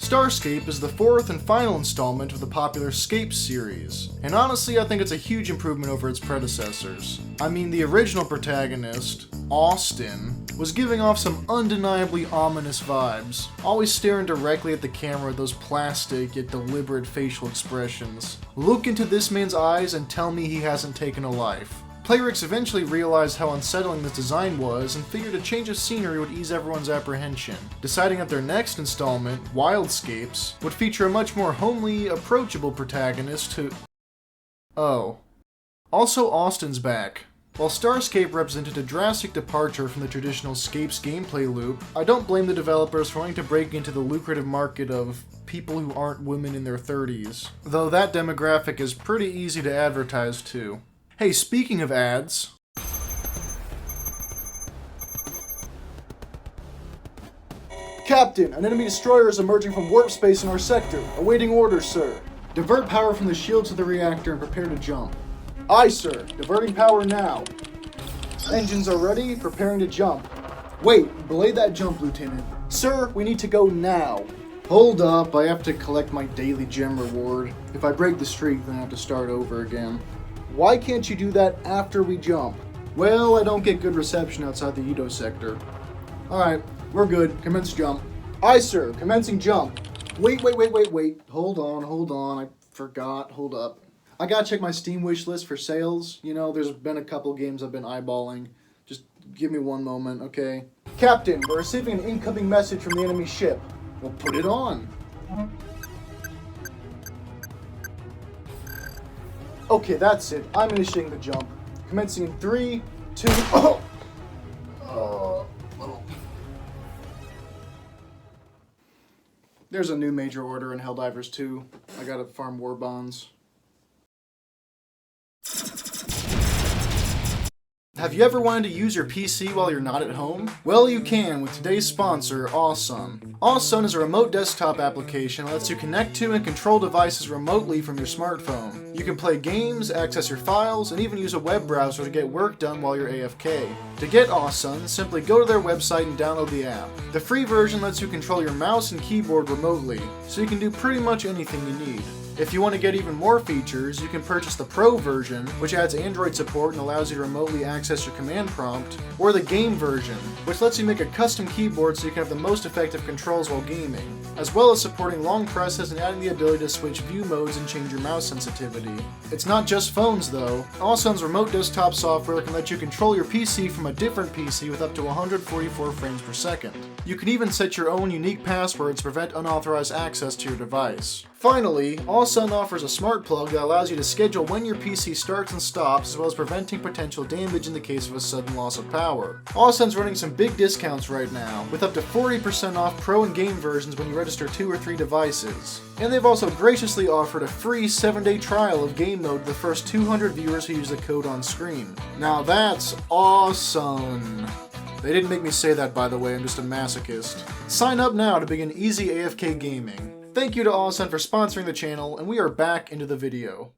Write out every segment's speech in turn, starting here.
Starscape is the fourth and final installment of the popular Skate series, and honestly I think it's a huge improvement over its predecessors. I mean, the original protagonist, Austin, was giving off some undeniably ominous vibes, always staring directly at the camera with those plastic yet deliberate facial expressions. Look into this man's eyes and tell me he hasn't taken a life. Playrix eventually realized how unsettling this design was and figured a change of scenery would ease everyone's apprehension, deciding that their next installment, Wildspace, would feature a much more homely, approachable protagonist who... Oh. Also, Austin's back. While Starscape represented a drastic departure from the traditional Scape's gameplay loop, I don't blame the developers for wanting to break into the lucrative market of people who aren't women in their 30s, though that demographic is pretty easy to advertise to. Hey, speaking of ads... Captain, an enemy destroyer is emerging from warp space in our sector. Awaiting orders, sir. Divert power from the shield to the reactor and prepare to jump. Aye, sir. Diverting power now. Engines are ready, preparing to jump. Wait, belay that jump, Lieutenant. Sir, we need to go now. Hold up, I have to collect my daily gem reward. If I break the streak, then I have to start over again. Why can't you do that after we jump? Well, I don't get good reception outside the Edo sector. Alright, we're good. Commence jump. Aye, sir. Commencing jump. Wait. Hold on. I forgot. Hold up. I gotta check my Steam wish list for sales. You know, there's been a couple games I've been eyeballing. Just give me one moment, okay? Captain, we're receiving an incoming message from the enemy ship. Well, put it on. Okay, that's it. I'm initiating the jump. Commencing in 3, 2... There's a new major order in Helldivers 2. I gotta farm war bonds. Have you ever wanted to use your PC while you're not at home? Well, you can with today's sponsor, Awesome. Awesome is a remote desktop application that lets you connect to and control devices remotely from your smartphone. You can play games, access your files, and even use a web browser to get work done while you're AFK. To get Awesome, simply go to their website and download the app. The free version lets you control your mouse and keyboard remotely, so you can do pretty much anything you need. If you want to get even more features, you can purchase the Pro version, which adds Android support and allows you to remotely access your command prompt, or the Game version, which lets you make a custom keyboard so you can have the most effective controls while gaming, as well as supporting long presses and adding the ability to switch view modes and change your mouse sensitivity. It's not just phones though. Awesome's remote desktop software can let you control your PC from a different PC with up to 144 frames per second. You can even set your own unique passwords to prevent unauthorized access to your device. Finally, Awesome offers a smart plug that allows you to schedule when your PC starts and stops, as well as preventing potential damage in the case of a sudden loss of power. Awesome's running some big discounts right now, with up to 40% off Pro and Game versions when you register 2 or 3 devices. And they've also graciously offered a free 7-day trial of game mode to the first 200 viewers who use the code on screen. Now that's awesome! They didn't make me say that, by the way, I'm just a masochist. Sign up now to begin easy AFK gaming. Thank you to Awesome for sponsoring the channel, and we are back into the video.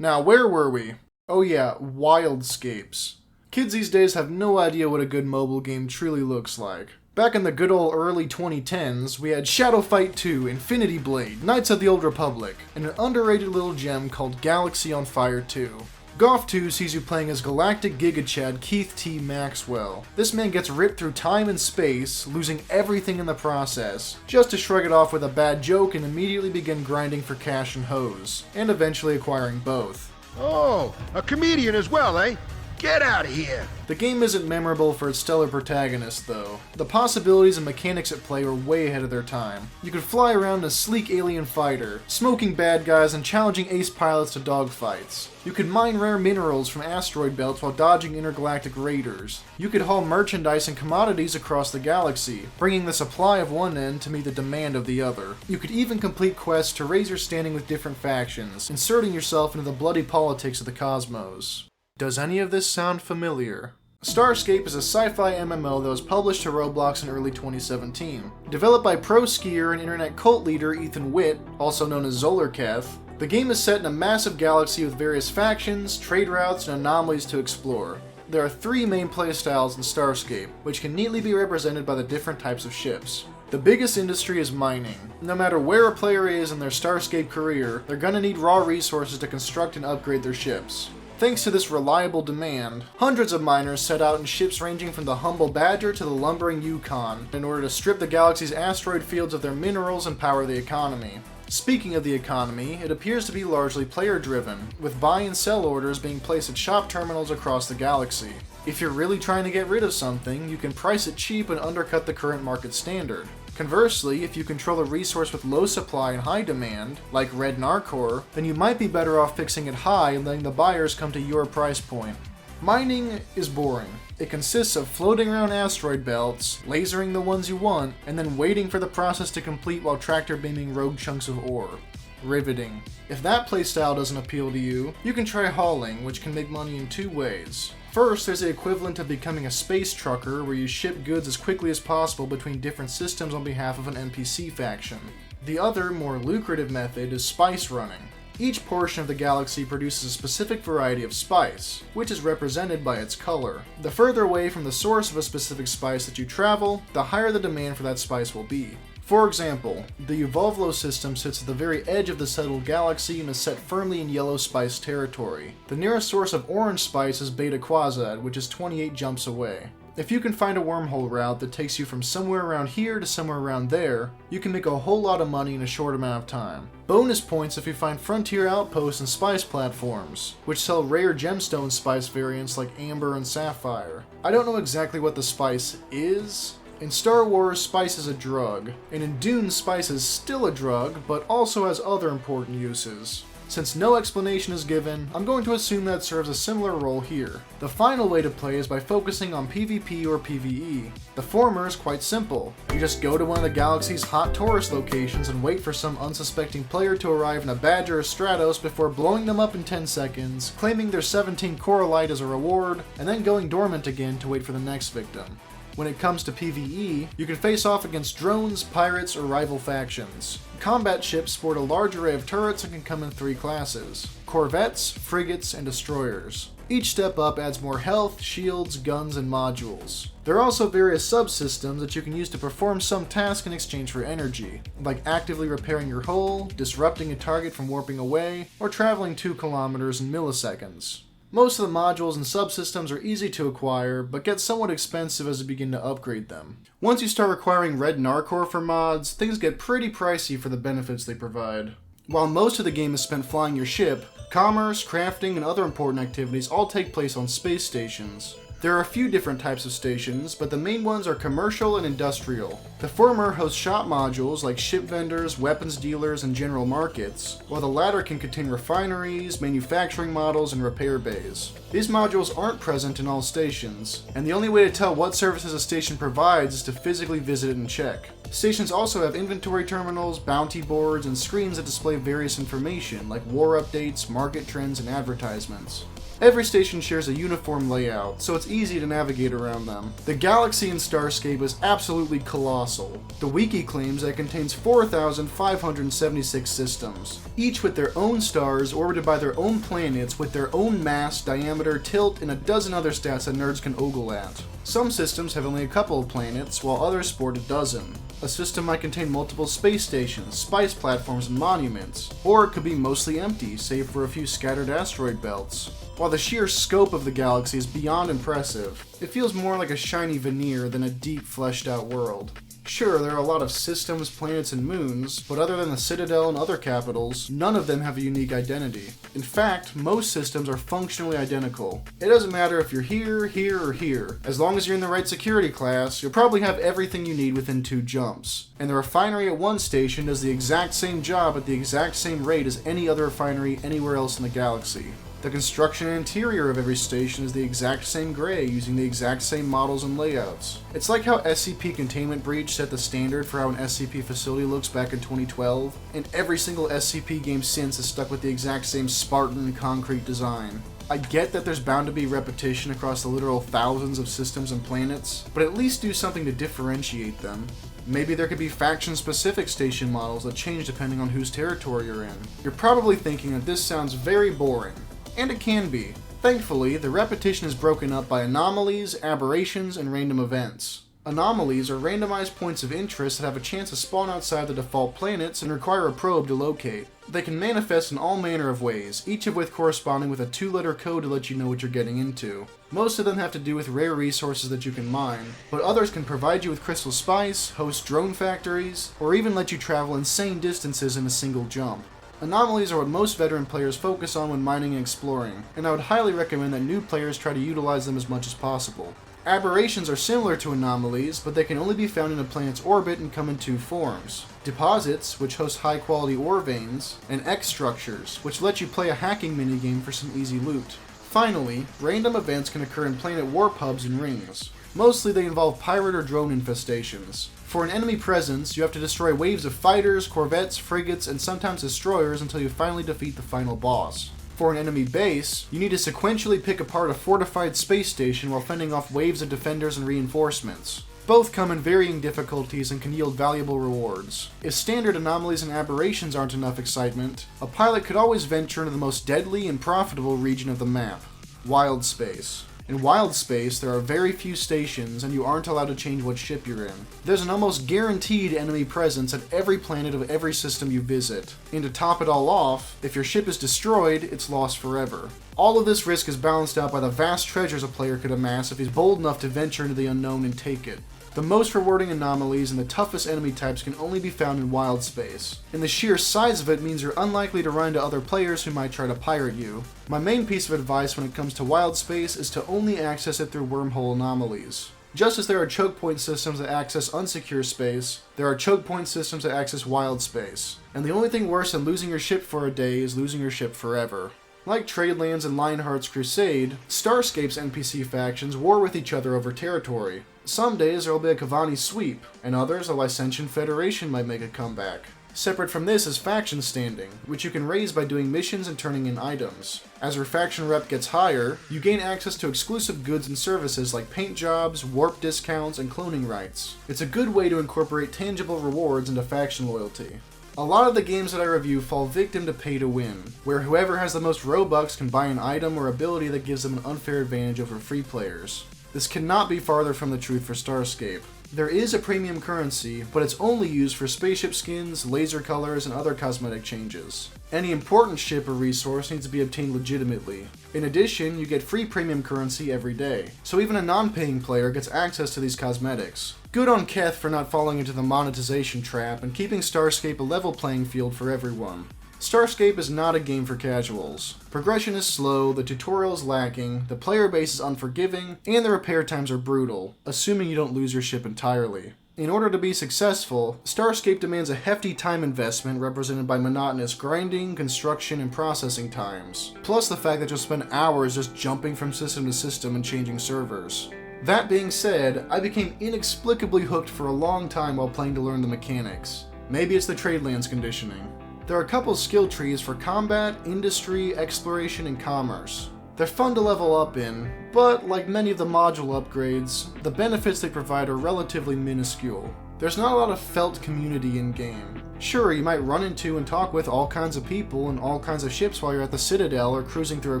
Now, where were we? Oh yeah, Wildscapes. Kids these days have no idea what a good mobile game truly looks like. Back in the good old early 2010s, we had Shadow Fight 2, Infinity Blade, Knights of the Old Republic, and an underrated little gem called Galaxy on Fire 2. Golf 2 sees you playing as Galactic Giga Chad Keith T. Maxwell. This man gets ripped through time and space, losing everything in the process, just to shrug it off with a bad joke and immediately begin grinding for cash and hoes, and eventually acquiring both. Oh, a comedian as well, eh? Get out of here! The game isn't memorable for its stellar protagonist, though. The possibilities and mechanics at play are way ahead of their time. You could fly around in a sleek alien fighter, smoking bad guys and challenging ace pilots to dogfights. You could mine rare minerals from asteroid belts while dodging intergalactic raiders. You could haul merchandise and commodities across the galaxy, bringing the supply of one end to meet the demand of the other. You could even complete quests to raise your standing with different factions, inserting yourself into the bloody politics of the cosmos. Does any of this sound familiar? Starscape is a sci-fi MMO that was published to Roblox in early 2017. Developed by pro skier and internet cult leader Ethan Witt, also known as Zolarketh, the game is set in a massive galaxy with various factions, trade routes, and anomalies to explore. There are 3 main playstyles in Starscape, which can neatly be represented by the different types of ships. The The biggest industry is mining. No matter where a player is in their Starscape career, they're gonna need raw resources to construct and upgrade their ships. Thanks to this reliable demand, hundreds of miners set out in ships ranging from the humble Badger to the lumbering Yukon in order to strip the galaxy's asteroid fields of their minerals and power the economy. Speaking of the economy, it appears to be largely player-driven, with buy and sell orders being placed at shop terminals across the galaxy. If you're really trying to get rid of something, you can price it cheap and undercut the current market standard. Conversely, if you control a resource with low supply and high demand, like red Narcor, then you might be better off fixing it high and letting the buyers come to your price point. Mining is boring. It consists of floating around asteroid belts, lasering the ones you want, and then waiting for the process to complete while tractor beaming rogue chunks of ore. Riveting. If that playstyle doesn't appeal to you, you can try hauling, which can make money in two ways. First, there's the equivalent of becoming a space trucker, where you ship goods as quickly as possible between different systems on behalf of an NPC faction. The other, more lucrative method is spice running. Each portion of the galaxy produces a specific variety of spice, which is represented by its color. The further away from the source of a specific spice that you travel, the higher the demand for that spice will be. For example, the Uvolvlo system sits at the very edge of the settled galaxy and is set firmly in yellow spice territory. The nearest source of orange spice is Beta Quasad, which is 28 jumps away. If you can find a wormhole route that takes you from somewhere around here to somewhere around there, you can make a whole lot of money in a short amount of time. Bonus points if you find frontier outposts and spice platforms, which sell rare gemstone spice variants like Amber and Sapphire. I don't know exactly what the spice is. In Star Wars, spice is a drug, and in Dune, spice is still a drug, but also has other important uses. Since no explanation is given, I'm going to assume that it serves a similar role here. The final way to play is by focusing on PvP or PvE. The former is quite simple. You just go to one of the galaxy's hot tourist locations and wait for some unsuspecting player to arrive in a Badger or Stratos before blowing them up in 10 seconds, claiming their 17 Coralite as a reward, and then going dormant again to wait for the next victim. When it comes to PvE, you can face off against drones, pirates, or rival factions. Combat ships sport a large array of turrets and can come in 3 classes: corvettes, frigates, and destroyers. Each step up adds more health, shields, guns, and modules. There are also various subsystems that you can use to perform some task in exchange for energy, like actively repairing your hull, disrupting a target from warping away, or traveling 2 kilometers in milliseconds. Most of the modules and subsystems are easy to acquire, but get somewhat expensive as you begin to upgrade them. Once you start requiring red Narcor for mods, things get pretty pricey for the benefits they provide. While most of the game is spent flying your ship, commerce, crafting, and other important activities all take place on space stations. There are a few different types of stations, but the main ones are commercial and industrial. The former host shop modules like ship vendors, weapons dealers, and general markets, while the latter can contain refineries, manufacturing models, and repair bays. These modules aren't present in all stations, and the only way to tell what services a station provides is to physically visit it and check. Stations also have inventory terminals, bounty boards, and screens that display various information like war updates, market trends, and advertisements. Every station shares a uniform layout, so it's easy to navigate around them. The galaxy in Starscape is absolutely colossal. The wiki claims that it contains 4,576 systems, each with their own stars orbited by their own planets with their own mass, diameter, tilt, and a dozen other stats that nerds can ogle at. Some systems have only a couple of planets, while others sport a dozen. A system might contain multiple space stations, spice platforms, and monuments, or it could be mostly empty, save for a few scattered asteroid belts. While the sheer scope of the galaxy is beyond impressive, it feels more like a shiny veneer than a deep, fleshed-out world. Sure, there are a lot of systems, planets, and moons, but other than the Citadel and other capitals, none of them have a unique identity. In fact, most systems are functionally identical. It doesn't matter if you're here, here, or here. As long as you're in the right security class, you'll probably have everything you need within 2 jumps. And the refinery at one station does the exact same job at the exact same rate as any other refinery anywhere else in the galaxy. The construction and interior of every station is the exact same gray, using the exact same models and layouts. It's like how SCP Containment Breach set the standard for how an SCP facility looks back in 2012, and every single SCP game since is stuck with the exact same Spartan concrete design. I get that there's bound to be repetition across the literal thousands of systems and planets, but at least do something to differentiate them. Maybe there could be faction-specific station models that change depending on whose territory you're in. You're probably thinking that this sounds very boring. And it can be. Thankfully, the repetition is broken up by anomalies, aberrations, and random events. Anomalies are randomized points of interest that have a chance to spawn outside the default planets and require a probe to locate. They can manifest in all manner of ways, each of which corresponding with a 2-letter code to let you know what you're getting into. Most of them have to do with rare resources that you can mine, but others can provide you with crystal spice, host drone factories, or even let you travel insane distances in a single jump. Anomalies are what most veteran players focus on when mining and exploring, and I would highly recommend that new players try to utilize them as much as possible. Aberrations are similar to anomalies, but they can only be found in a planet's orbit and come in 2 forms. Deposits, which host high-quality ore veins, and X structures, which let you play a hacking minigame for some easy loot. Finally, random events can occur in planet warp hubs and rings. Mostly they involve pirate or drone infestations. For an enemy presence, you have to destroy waves of fighters, corvettes, frigates, and sometimes destroyers until you finally defeat the final boss. For an enemy base, you need to sequentially pick apart a fortified space station while fending off waves of defenders and reinforcements. Both come in varying difficulties and can yield valuable rewards. If standard anomalies and aberrations aren't enough excitement, a pilot could always venture into the most deadly and profitable region of the map, Wildspace. In Wildspace, there are very few stations and you aren't allowed to change what ship you're in. There's an almost guaranteed enemy presence at every planet of every system you visit. And to top it all off, if your ship is destroyed, it's lost forever. All of this risk is balanced out by the vast treasures a player could amass if he's bold enough to venture into the unknown and take it. The most rewarding anomalies and the toughest enemy types can only be found in Wildspace, and the sheer size of it means you're unlikely to run into other players who might try to pirate you. My main piece of advice when it comes to Wildspace is to only access it through wormhole anomalies. Just as there are choke point systems that access unsecure space, there are choke point systems that access Wildspace, and the only thing worse than losing your ship for a day is losing your ship forever. Like Tradelands and Lionheart's Crusade, Starscape's NPC factions war with each other over territory. Some days there will be a Kavani sweep, and others a Licentian Federation might make a comeback. Separate from this is faction standing, which you can raise by doing missions and turning in items. As your faction rep gets higher, you gain access to exclusive goods and services like paint jobs, warp discounts, and cloning rights. It's a good way to incorporate tangible rewards into faction loyalty. A lot of the games that I review fall victim to pay to win, where whoever has the most Robux can buy an item or ability that gives them an unfair advantage over free players. This cannot be farther from the truth for Starscape. There is a premium currency, but it's only used for spaceship skins, laser colors, and other cosmetic changes. Any important ship or resource needs to be obtained legitimately. In addition, you get free premium currency every day, so even a non-paying player gets access to these cosmetics. Good on Keth for not falling into the monetization trap and keeping Starscape a level playing field for everyone. Starscape is not a game for casuals. Progression is slow, the tutorial is lacking, the player base is unforgiving, and the repair times are brutal, assuming you don't lose your ship entirely. In order to be successful, Starscape demands a hefty time investment represented by monotonous grinding, construction, and processing times, plus the fact that you'll spend hours just jumping from system to system and changing servers. That being said, I became inexplicably hooked for a long time while playing to learn the mechanics. Maybe it's the Tradelands conditioning. There are a couple skill trees for combat, industry, exploration, and commerce. They're fun to level up in, but like many of the module upgrades, the benefits they provide are relatively minuscule. There's not a lot of felt community in-game. Sure, you might run into and talk with all kinds of people and all kinds of ships while you're at the Citadel or cruising through a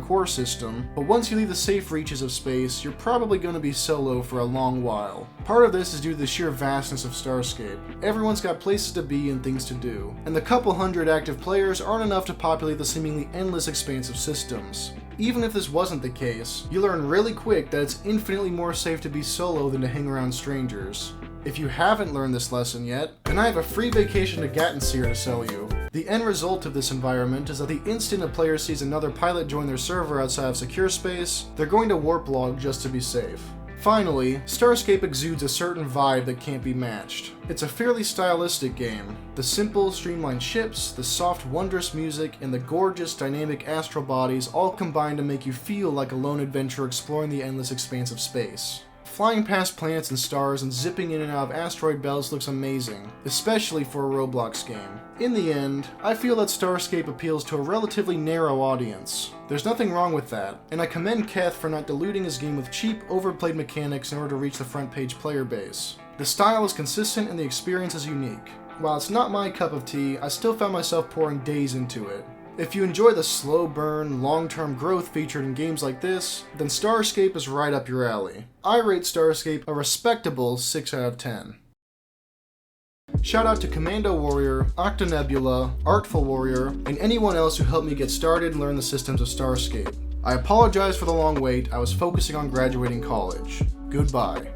core system, but once you leave the safe reaches of space, you're probably going to be solo for a long while. Part of this is due to the sheer vastness of Starscape. Everyone's got places to be and things to do, and the couple hundred active players aren't enough to populate the seemingly endless expanse of systems. Even if this wasn't the case, you learn really quick that it's infinitely more safe to be solo than to hang around strangers. If you haven't learned this lesson yet, then I have a free vacation to Gattenseer to sell you. The end result of this environment is that the instant a player sees another pilot join their server outside of secure space, they're going to warp log just to be safe. Finally, Starscape exudes a certain vibe that can't be matched. It's a fairly stylistic game. The simple, streamlined ships, the soft, wondrous music, and the gorgeous, dynamic astral bodies all combine to make you feel like a lone adventurer exploring the endless expanse of space. Flying past planets and stars and zipping in and out of asteroid belts looks amazing, especially for a Roblox game. In the end, I feel that Starscape appeals to a relatively narrow audience. There's nothing wrong with that, and I commend Keth for not diluting his game with cheap, overplayed mechanics in order to reach the front page player base. The style is consistent and the experience is unique. While it's not my cup of tea, I still found myself pouring days into it. If you enjoy the slow burn, long-term growth featured in games like this, then Starscape is right up your alley. I rate Starscape a respectable 6 out of 10. Shout out to Commando Warrior, Octonebula, Artful Warrior, and anyone else who helped me get started and learn the systems of Starscape. I apologize for the long wait, I was focusing on graduating college. Goodbye.